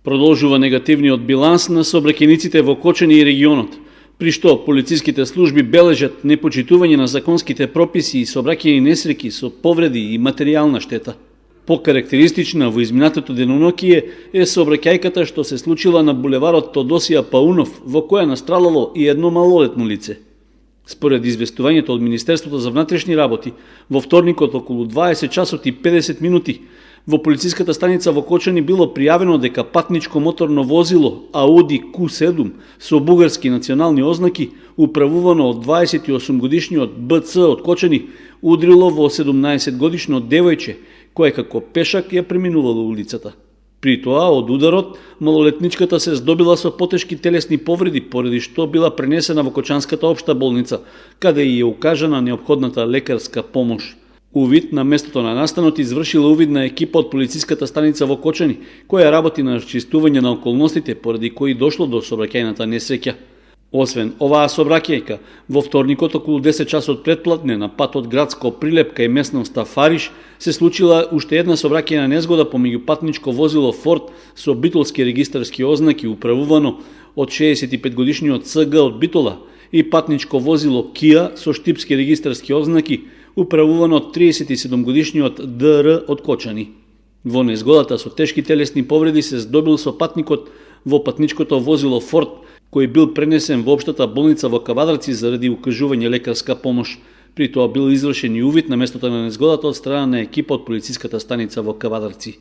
Продолжува негативниот биланс на сообраќајниците во Кочани и регионот, при што полициските служби бележат непочитување на законските прописи и сообраќајни несреќи со повреди и материјална штета. Покарактеристична во изминатото денонокие е сообраќајката што се случила на булеварот Тодосија Паунов, во која настрадало и едно малолетно лице. Според известувањето од Министерството за внатрешни работи, во вторникот околу 20 часот и 50 минути, во полициската станица во Кочани било пријавено дека патничко моторно возило Ауди Q7 со бугарски национални ознаки, управувано од 28 годишниот БЦ од Кочани, удрило во 17 годишно девојче, кое како пешак ја преминувало улицата. При тоа, од ударот, малолетничката се здобила со потешки телесни повреди, поради што била пренесена во Кочанската општа болница, каде и е укажана неопходната лекарска помош. Увид на местото на настанот извршила увидна екипа од полициската станица во Кочани, која работи на расчистување на околностите, поради кои дошло до сообраќајната несреќа. Освен оваа сообраќајка, во вторникот околу 10 часот предплатне на патот градско Прилепка и местноста Фариш се случила уште една сообраќајна незгода помеѓу патничко возило Форд со битолски регистарски ознаки управувано од 65 годишниот СГ од Битола и патничко возило Кија со штипски регистарски ознаки управувано од 37 годишниот ДР од Кочани. Во незгодата со тешки телесни повреди се здобил со патникот во патничкото возило Форд, кој бил пренесен во општата болница во Кавадарци заради укажување лекарска помош. При тоа бил извршен и увид на местото на незгодата од страна на екипа од полициската станица во Кавадарци.